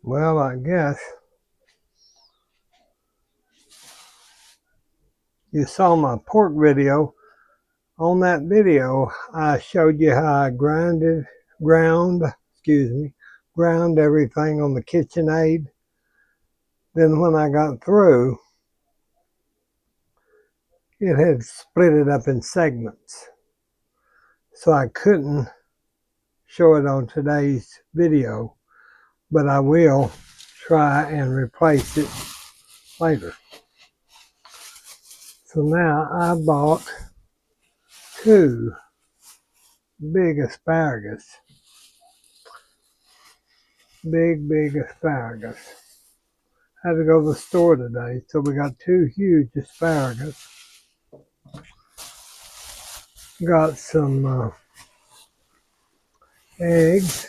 Well, I guess you saw my pork video. On that video, I showed you how I ground everything on the KitchenAid. Then when I got through, it had split it up in segments. So I couldn't show it on today's video, but I will try and replace it later. So now I bought 2 big asparagus. Big asparagus. Had to go to the store today, so we got 2 huge asparagus. Got some eggs.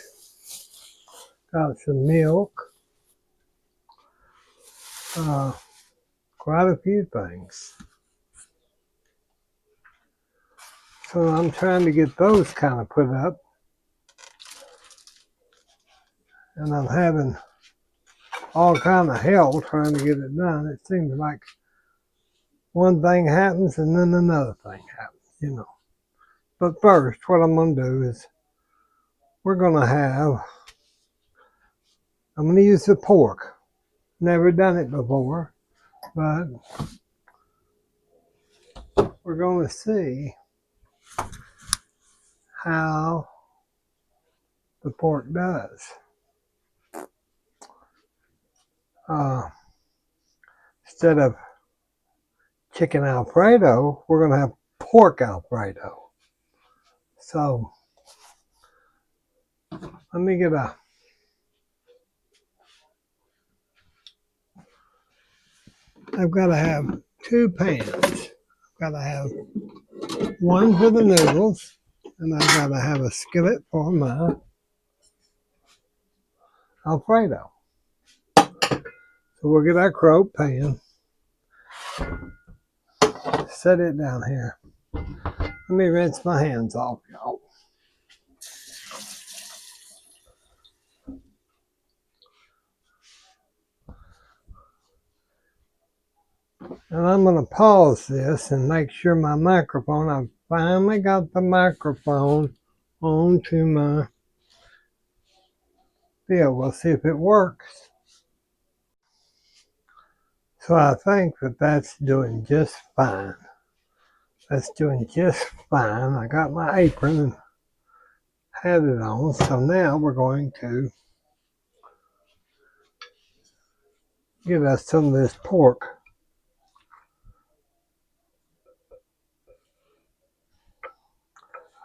Got some milk. Quite a few things. So I'm trying to get those kind of put up. And I'm having all kind of hell trying to get it done. It seems like one thing happens and then another thing happens, But first, what I'm going to do is I'm going to use the pork. Never done it before, but we're going to see how the pork does. Instead of chicken Alfredo, we're going to have pork Alfredo. So let me get I've got to have 2 pans. I've got to have one for the noodles, and I've got to have a skillet for my Alfredo. So we'll get our croak pan, set it down here. Let me rinse my hands off, y'all. And I'm going to pause this and make sure my microphone, I've finally got the microphone onto my deal. We'll see if it works. So I think that's doing just fine. That's doing just fine. I got my apron and had it on. So now we're going to get us some of this pork.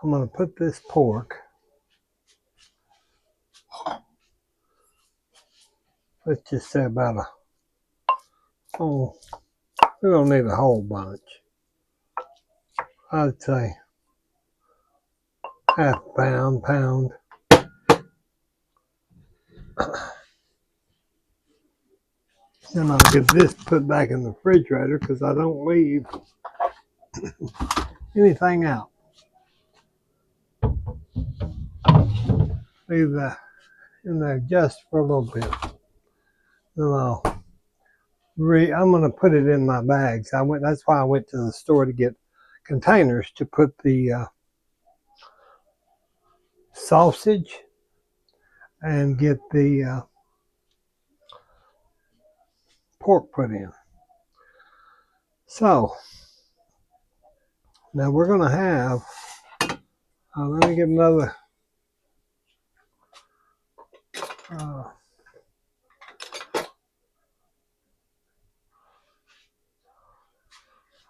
I'm going to put this pork, let's just say about we don't need a whole bunch. I'd say half pound. Then I'll get this put back in the refrigerator because I don't leave anything out. Leave that in there just for a little bit. Then I'm going to put it in my bags. That's why I went to the store to get containers to put the sausage and get the pork put in. So now we're going to have, let me get another,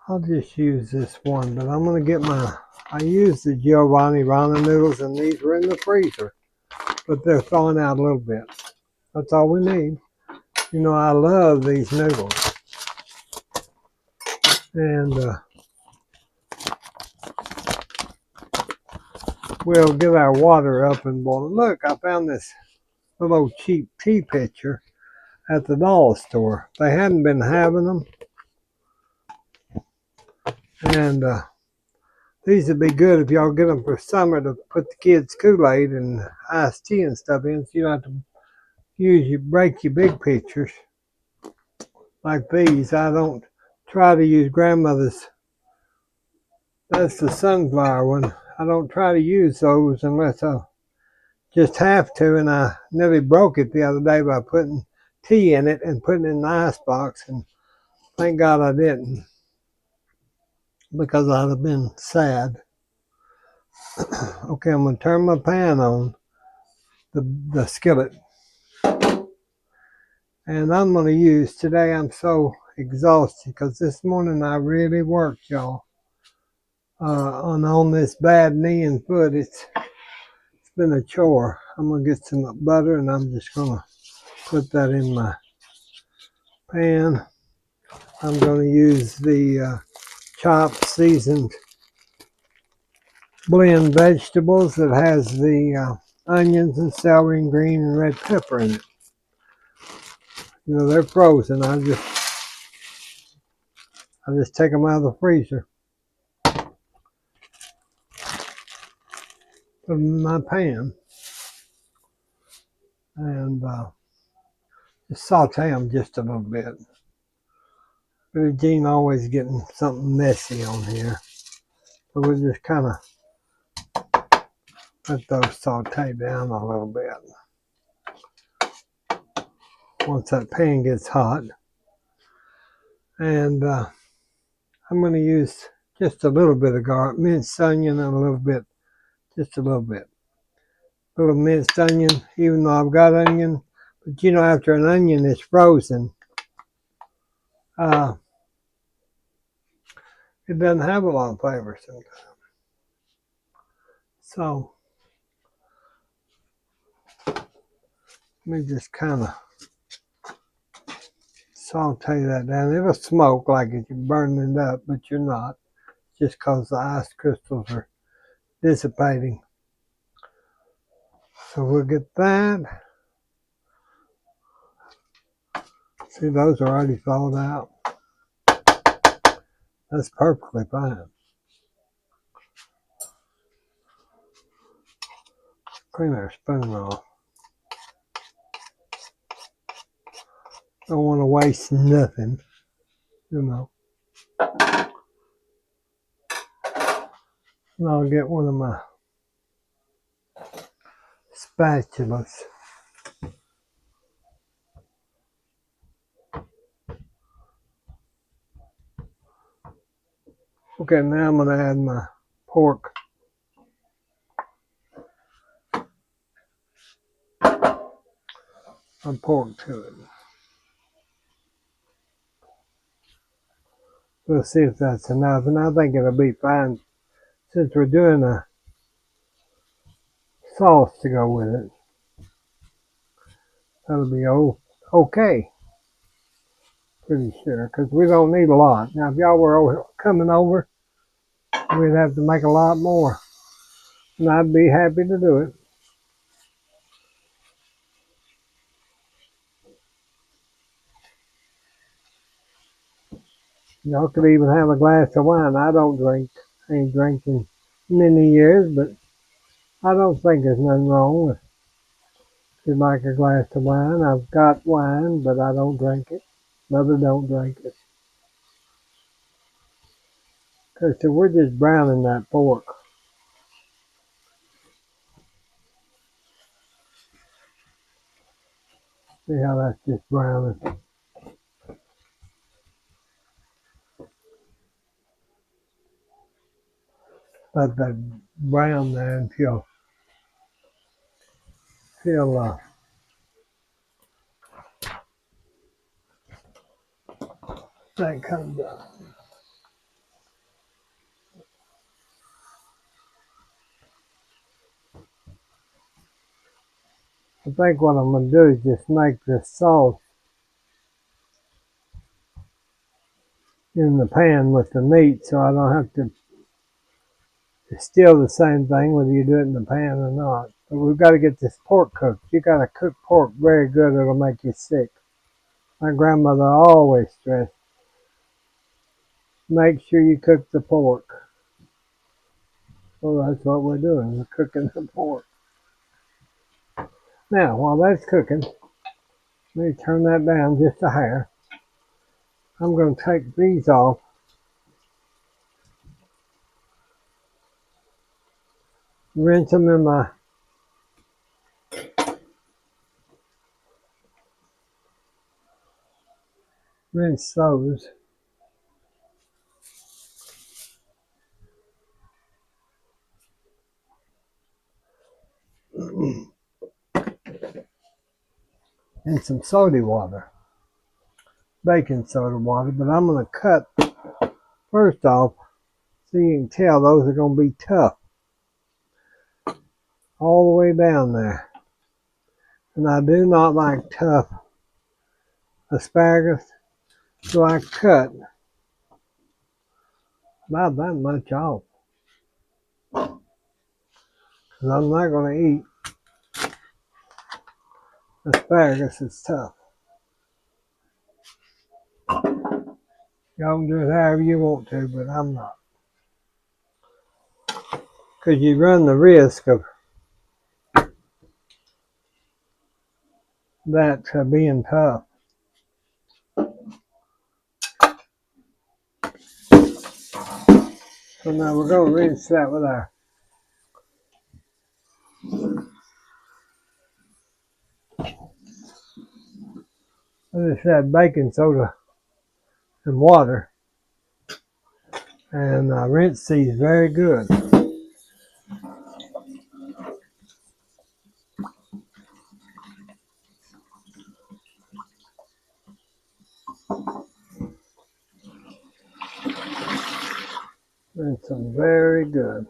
I'll just use this one, but I'm going to get I used the Giovanni Rana noodles, and these were in the freezer, but they're thawing out a little bit. That's all we need. I love these noodles. And we'll get our water up and boil it. Look, I found this little cheap tea pitcher at the dollar store. They hadn't been having them. And these would be good if y'all get them for summer to put the kids' Kool-Aid and iced tea and stuff in, so you don't have to, break your big pictures like these. I don't try to use grandmother's. That's the sunflower one. I don't try to use those unless I just have to, and I nearly broke it the other day by putting tea in it and putting it in the icebox, and thank God I didn't, because I'd have been sad. Okay, I'm going to turn my pan on, the skillet, and I'm going to use, today I'm so exhausted because this morning I really worked, y'all, on this bad knee and foot. It's been a chore. I'm going to get some butter, and I'm just going to put that in my pan. I'm going to use the chopped, seasoned blend vegetables that has the onions and celery and green and red pepper in it. You know, they're frozen. I just take them out of the freezer, put them in my pan, and just saute them just a little bit. Billie Jean always getting something messy on here, so we'll just kind of let those saute down a little bit. Once that pan gets hot, and I'm going to use just a little bit of garlic, minced onion, and a little bit, just a little bit. A little minced onion, even though I've got onion. But you know, after an onion is frozen, it doesn't have a lot of flavor sometimes. So, let me just kind of saute that down. It'll smoke like if you're burning it up, but you're not, just because the ice crystals are dissipating. So we'll get that. See, those are already thawed out. That's perfectly fine. Clean our spoon off. Don't want to waste nothing, you know. And I'll get one of my spatulas. Okay, now I'm going to add my pork. My pork to it. We'll see if that's enough, and I think it'll be fine since we're doing a sauce to go with it. That'll be okay. Pretty sure, because we don't need a lot. Now, if y'all were coming over, we'd have to make a lot more, and I'd be happy to do it. Y'all could even have a glass of wine. I don't drink. I ain't drinking many years, but I don't think there's nothing wrong with if you like a glass of wine. I've got wine, but I don't drink it. Mother don't drink it. Because we're just browning that pork. See how that's just browning. Let that brown there until that comes up. I think what I'm going to do is just make this sauce in the pan with the meat, so I don't have to. It's still the same thing whether you do it in the pan or not. But we've got to get this pork cooked. You got to cook pork very good, it'll make you sick. My grandmother always stressed, make sure you cook the pork. So that's what we're doing. We're cooking the pork. Now, while that's cooking, Let me turn that down just a hair. I'm going to take these off. Rinse them in my rinse those. And some soda water, baking soda water, but I'm going to cut first off so you can tell those are going to be tough all the way down there. And I do not like tough asparagus, so I cut about that much off. Because I'm not going to eat asparagus that's tough. Y'all can do it however you want to, but I'm not. Because you run the risk of that being tough. So now we're going to rinse that with our I just add baking soda and water, and rinse these very good. Rinse them very good.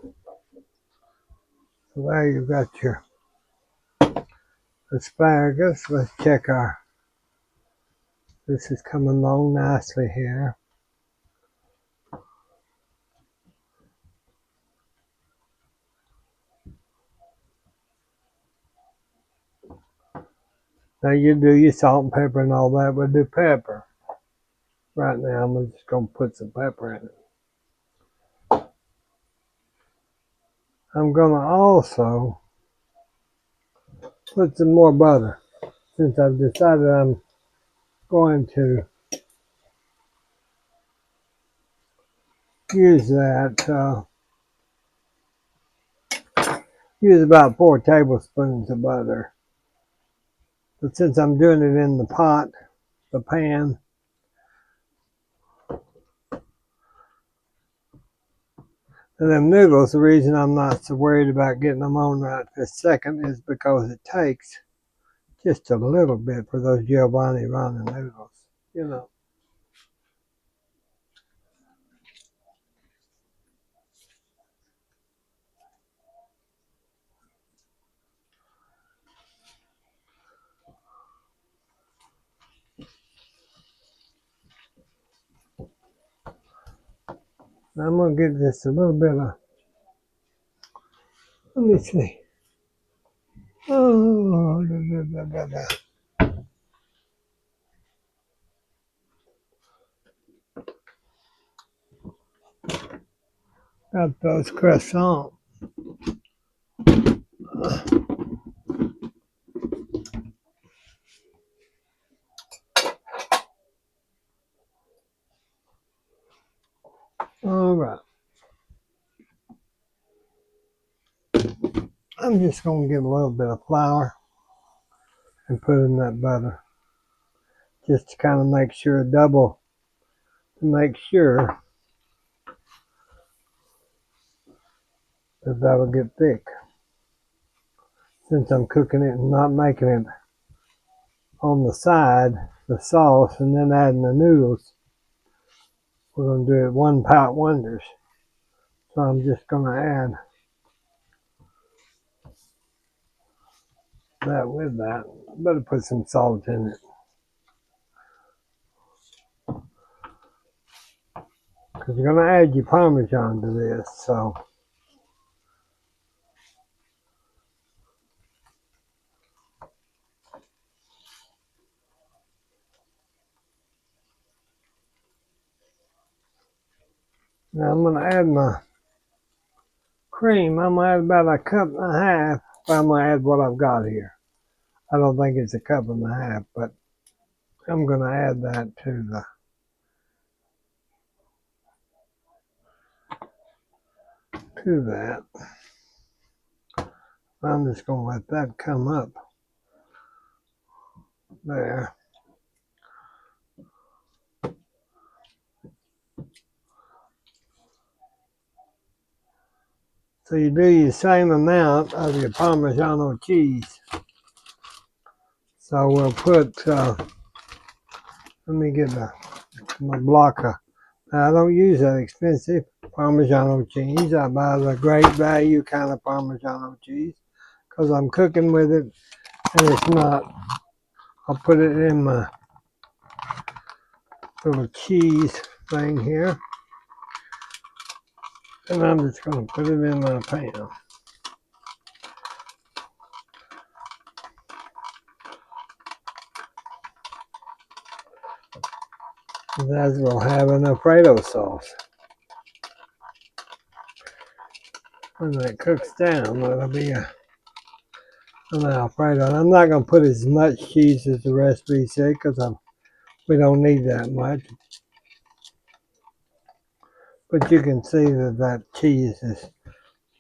So there you've got your asparagus. Let's check this is coming along nicely here. Now you do your salt and pepper and all that, but do pepper. Right now I'm just going to put some pepper in it. I'm going to also put some more butter, since I've decided I'm going to use that. Use about 4 tablespoons of butter. But since I'm doing it in the pot, the pan, and them noodles, the reason I'm not so worried about getting them on right this second is because it takes just a little bit for those Giovanni ramen noodles, you know. Now I'm going to get just a little bit of, let me see. Oh, got those croissants. All right. I'm just going to get a little bit of flour and put in that butter, just to kind of make sure, to make sure that that'll get thick. Since I'm cooking it and not making it on the side, the sauce, and then adding the noodles, we're going to do it one pot wonders. So I'm just going to add that with that. I better put some salt in it, because you're going to add your Parmesan to this. So now I'm going to add my cream. I'm going to add about 1.5 cups. I'm going to add what I've got here. I don't think it's 1.5 cups, but I'm going to add that to that. I'm just going to let that come up there. So you do your same amount of your Parmigiano cheese. So we'll put, let me get my blocker. Now, I don't use that expensive Parmigiano cheese. I buy the great value kind of Parmigiano cheese because I'm cooking with it and it's not. I'll put it in my little cheese thing here. And I'm just going to put it in my pan. That's we'll have an Alfredo sauce. When that cooks down, that'll be an Alfredo. And I'm not going to put as much cheese as the recipe said because we don't need that much. But you can see that cheese is,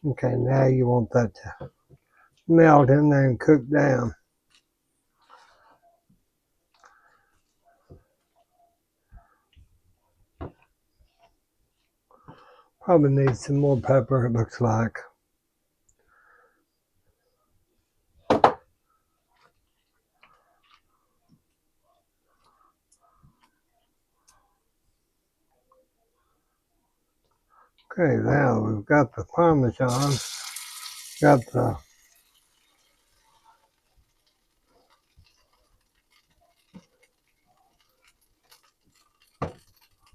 okay, now you want that to melt in there and cook down. Probably need some more pepper, it looks like. Okay, now we've got the Parmesan, got the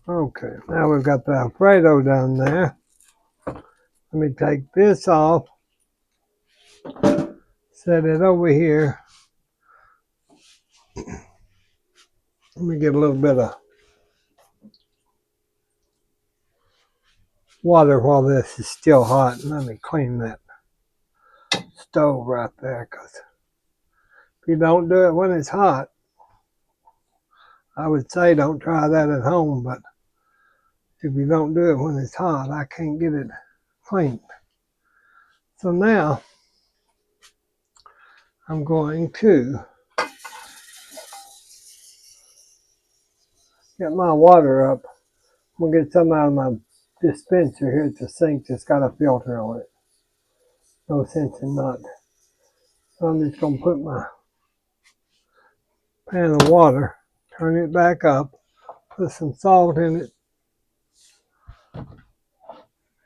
okay, now we've got the Alfredo down there. Let me take this off, set it over here. Let me get a little bit of water while this is still hot. And let me clean that stove right there, because if you don't do it when it's hot, I would say don't try that at home, but if you don't do it when it's hot, I can't get it clean. So now I'm going to get my water up. I'm going to get some out of my dispenser here at the sink that's got a filter on it. No sense in not. So I'm just going to put my pan of water, turn it back up, put some salt in it,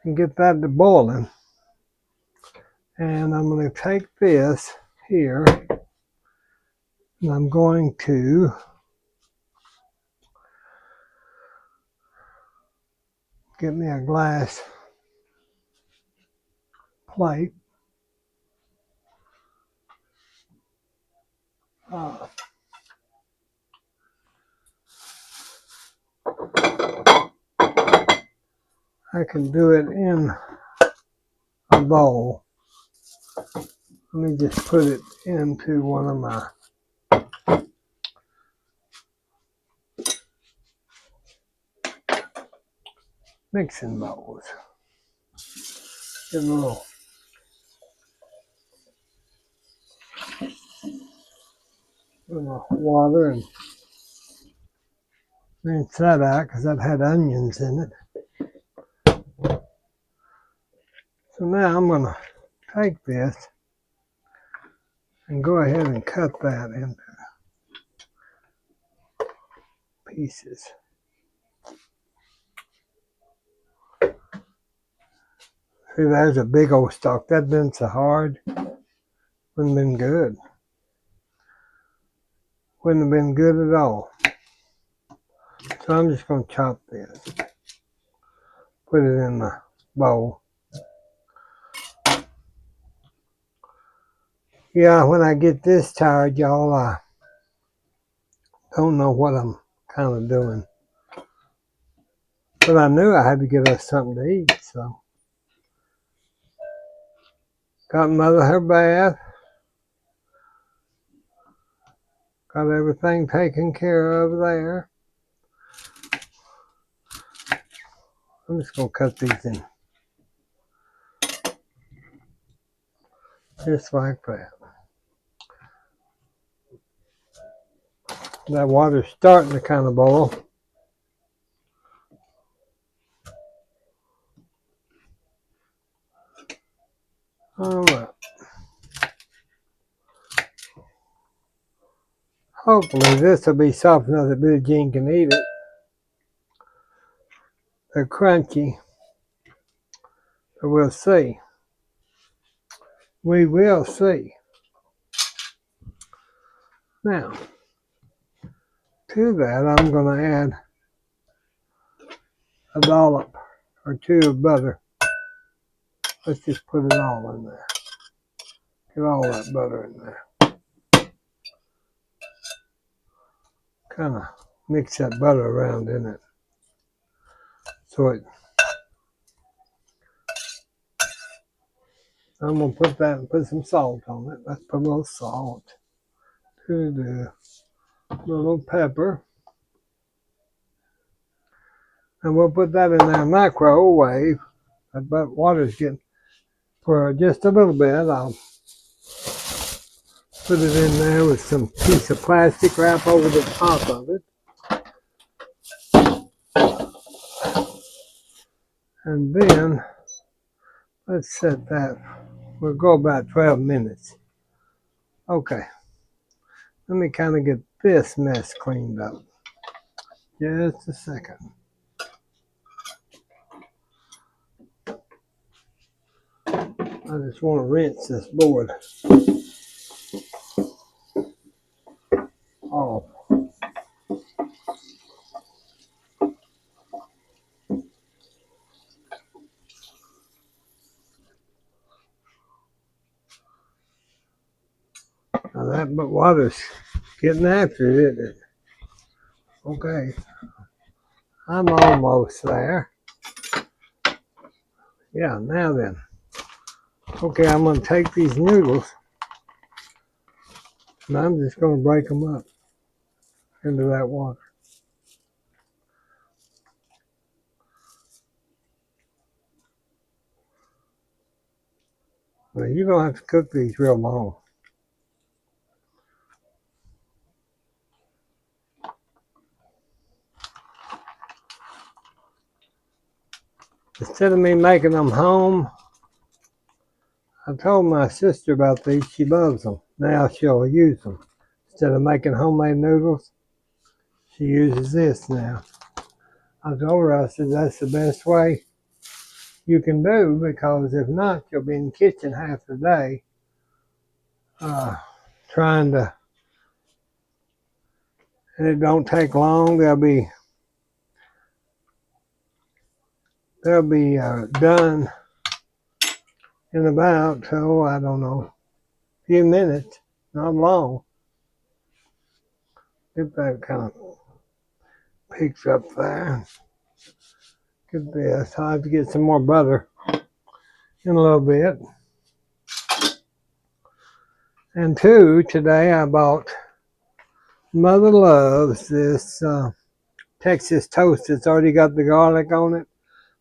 and get that to boiling. And I'm going to take this here, and I'm going to get me a glass plate. I can do it in a bowl. Let me just put it into one of my mixing bowls. Get a little water and rinse that out because that had onions in it. So now I'm going to take this and go ahead and cut that into pieces. See, there's a big old stalk. That been so hard. Wouldn't have been good. Wouldn't have been good at all. So I'm just going to chop this. Put it in the bowl. Yeah, when I get this tired, y'all, I don't know what I'm kind of doing. But I knew I had to get us something to eat, so. Got Mother her bath. Got everything taken care of there. I'm just going to cut these in just like that. That water's starting to kind of boil. All right. Hopefully this will be soft enough that Billie Jean can eat it. They're crunchy. But we'll see. We will see. Now, to that I'm going to add a dollop or two of butter. Let's just put it all in there. Get all that butter in there. Kind of mix that butter around in it. So I'm going to put that and put some salt on it. Let's put a little salt. A little pepper. And we'll put that in our microwave. But water's getting, for just a little bit, I'll put it in there with some piece of plastic wrap over the top of it. And then, let's set that, we'll go about 12 minutes. Okay, let me kind of get this mess cleaned up. Just a second. I just want to rinse this board off. Now that water's getting after it, isn't it? Okay, I'm almost there. Yeah, now then. Okay, I'm going to take these noodles and I'm just going to break them up into that water. Now, you don't have to cook these real long. Instead of me making them home, I told my sister about these. She loves them. Now she'll use them. Instead of making homemade noodles, she uses this now. I told her, I said, that's the best way you can do, because if not, you'll be in the kitchen half the day trying to, and it don't take long. They'll be done in about, oh, I don't know, a few minutes, not long. Get that kind of peaks up there. Get this. I'll have to get some more butter in a little bit. And two, today I bought, Mother loves this Texas toast that's already got the garlic on it.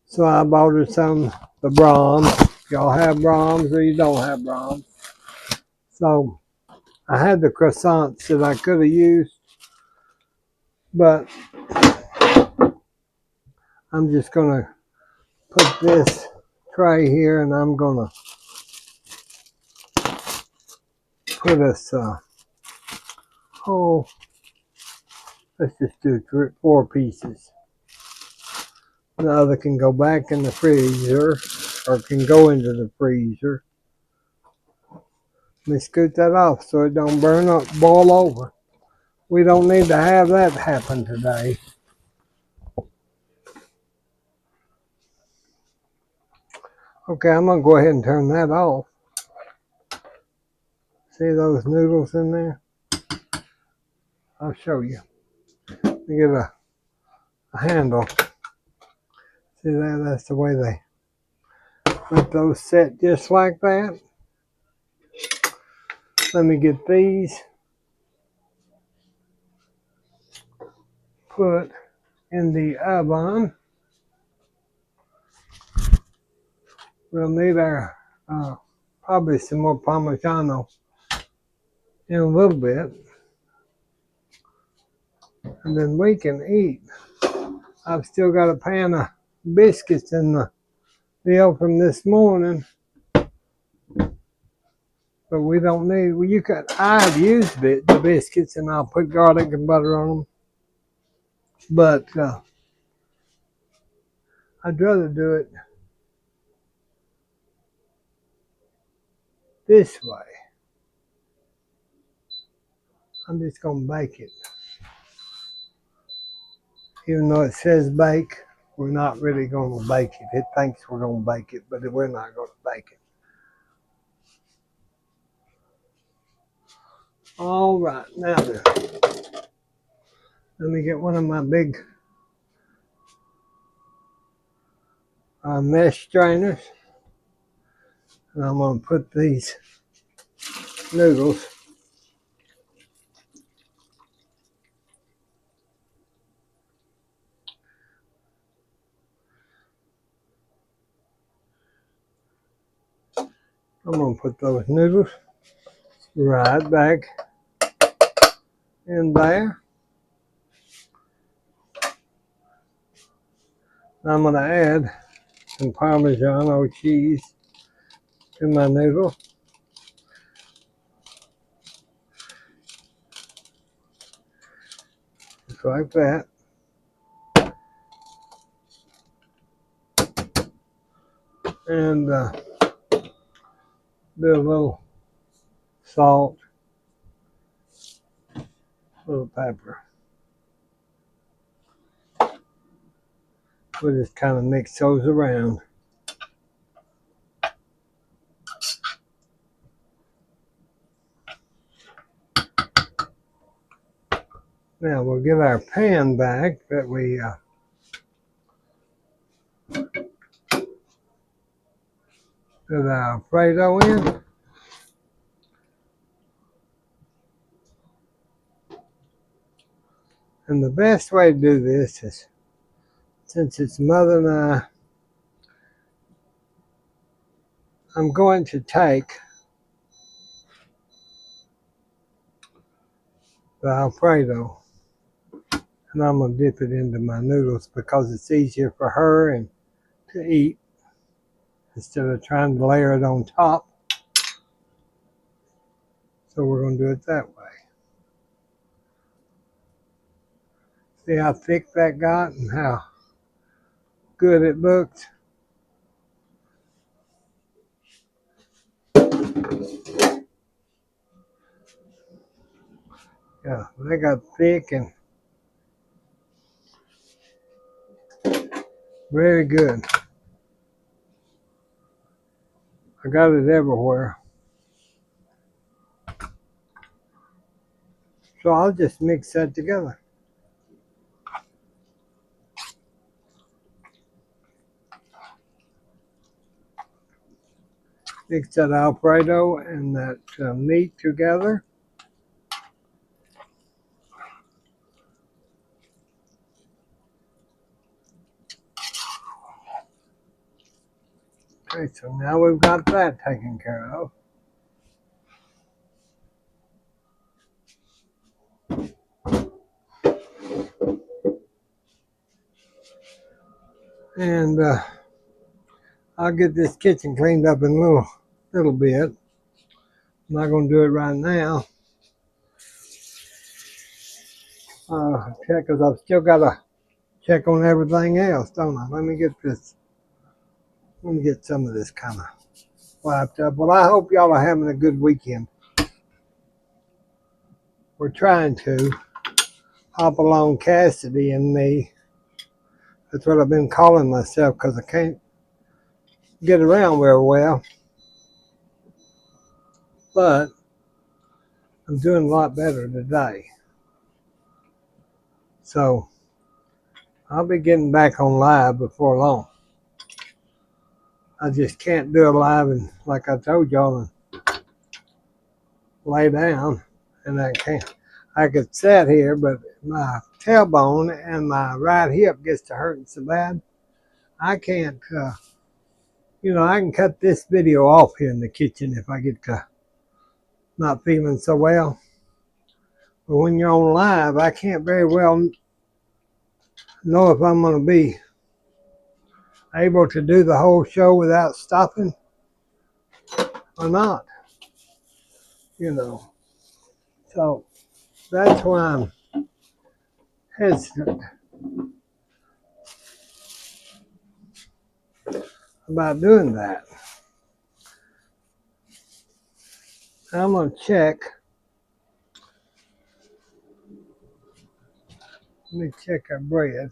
So I bought her some, the Brahms. Y'all have Brahms or you don't have Brahms. So I had the croissants that I could have used, but I'm just going to put this tray here and I'm going to put us, let's just do 4 pieces. The other can go back in the freezer or can go into the freezer. Let me scoot that off so it don't burn up, boil over. We don't need to have that happen today. Okay, I'm going to go ahead and turn that off. See those noodles in there? I'll show you. Let me get a handle. See that? That's the way they let those set just like that. Let me get these. put in the oven. We'll need our probably some more Parmigiano in a little bit, and then we can eat. I've still got a pan of biscuits in the deal from this morning, but we don't need. Well, you could. I've used the biscuits, and I'll put garlic and butter on them, but I'd rather do it this way. I'm just gonna bake it. Even though it says bake, we're not really gonna bake it. It thinks we're gonna bake it, but we're not gonna bake it. All right, now then, let me get one of my big mesh strainers, and I'm gonna put these noodles those noodles right back in there. I'm going to add some Parmesan cheese to my noodle. Just like that. And do a little salt, a little pepper. We'll just kind of mix those around. Now we'll get our pan back that we put our Alfredo in. And the best way to do this is, since it's Mother and I'm going to take the Alfredo and I'm going to dip it into my noodles because it's easier for her and to eat instead of trying to layer it on top. So we're going to do it that way. See how thick that got and how good it looked? Yeah, they got thick and very good. I got it everywhere. So I'll just mix that together. Mix that Alfredo and that meat together. Okay, so now we've got that taken care of. And I'll get this kitchen cleaned up in a little bit. I'm not going to do it right now. Check, because I've still got to check on everything else, don't I? Let me get some of this kind of wiped up. Well, I hope y'all are having a good weekend. We're trying to hop along, Cassidy and me. That's what I've been calling myself because I can't get around very well. But I'm doing a lot better today. So I'll be getting back on live before long. I just can't do a live and like I told y'all and lay down, and I can't. I could sit here, but my tailbone and my right hip gets to hurting so bad, I can't, I can cut this video off here in the kitchen if I get to not feeling so well. But when you're on live, I can't very well know if I'm going to be able to do the whole show without stopping or not, So that's why I'm hesitant about doing that. I'm going to check. Let me check our bread.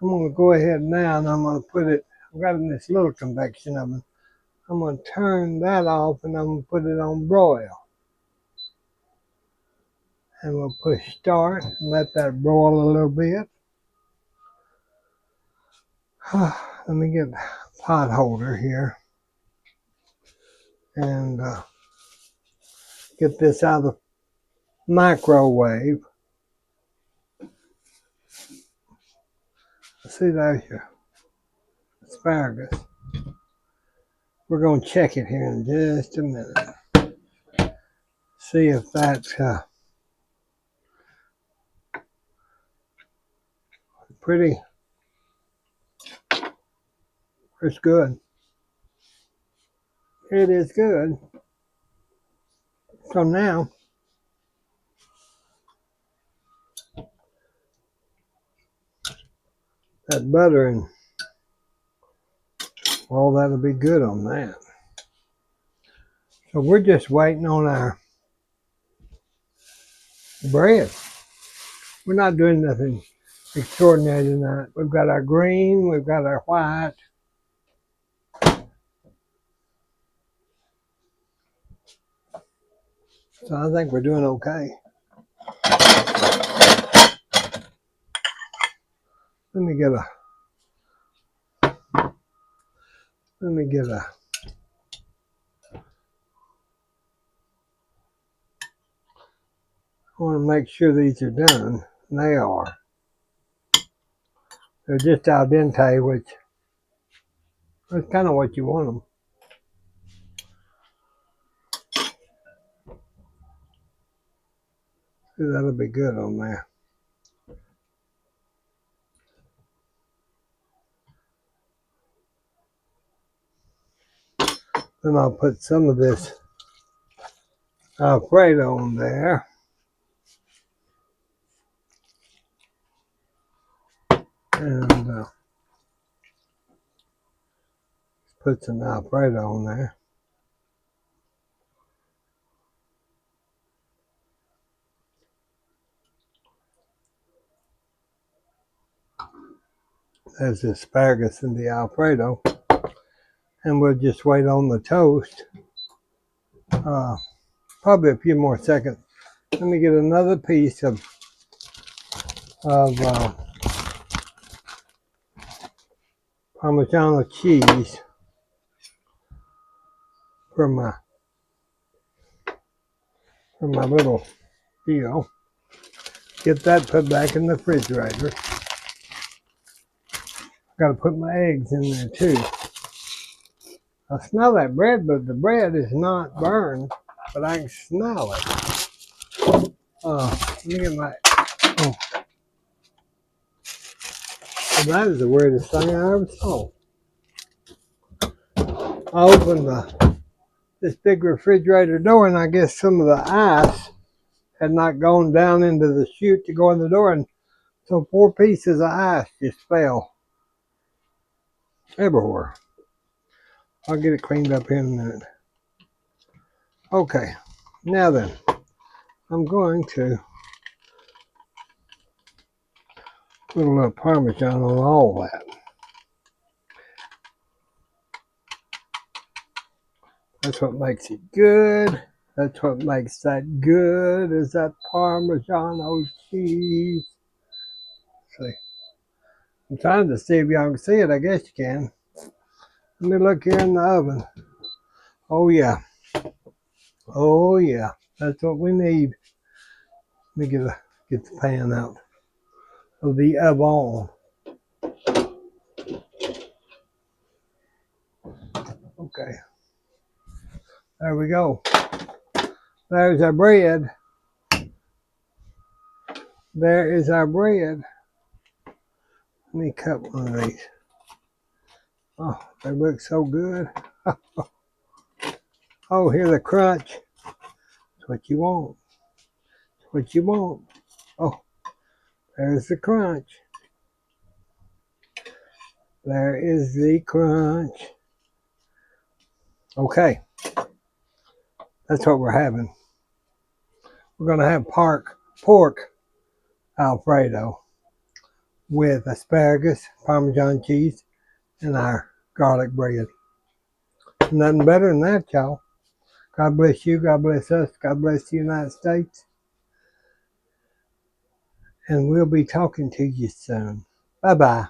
I'm going to go ahead now and I'm going to put it, I've got it in this little convection oven. I'm going to turn that off and I'm going to put it on broil. And we'll push start and let that broil a little bit. Let me get a pot holder here and get this out of the microwave. See, there's your asparagus. We're going to check it here in just a minute. See if that's pretty. It's good. It is good. So now, that butter and all that'll be good on that. So we're just waiting on our bread. We're not doing nothing extraordinary tonight. We've got our green, we've got our white. So I think we're doing okay. Let me get a I want to make sure these are done. And they are. They're just al dente, which is kind of what you want them. That'll be good on there. Then I'll put some of this Alfredo on there. And put some Alfredo on there. There's the asparagus and the Alfredo. And we'll just wait on the toast. Probably a few more seconds. Let me get another piece of Parmesan cheese for my little deal. Get that put back in the refrigerator. Got to put my eggs in there too. I smell that bread, but the bread is not burned, but I can smell it. Let me get my. Oh, that is the weirdest thing I ever saw. I opened this big refrigerator door, and I guess some of the ice had not gone down into the chute to go in the door, and so 4 pieces of ice just fell everywhere. I'll get it cleaned up here in a minute. Okay, now then, I'm going to put a little Parmesan on all that. That's what makes it good. That's what makes that good, is that Parmesan cheese. See, I'm trying to see if y'all can see it. I guess you can. Let me look here in the oven. Oh yeah. Oh yeah. That's what we need. Let me get the pan out. of the oven. Okay, there we go. There's our bread. There is our bread. Let me cut one of these. Oh, they look so good. Oh, hear the crunch. That's what you want. That's what you want. Oh, there's the crunch. There is the crunch. Okay, that's what we're having. We're going to have pork Alfredo with asparagus, Parmesan cheese, and our garlic bread. Nothing better than that, y'all. God bless you. God bless us. God bless the United States. And we'll be talking to you soon. Bye-bye.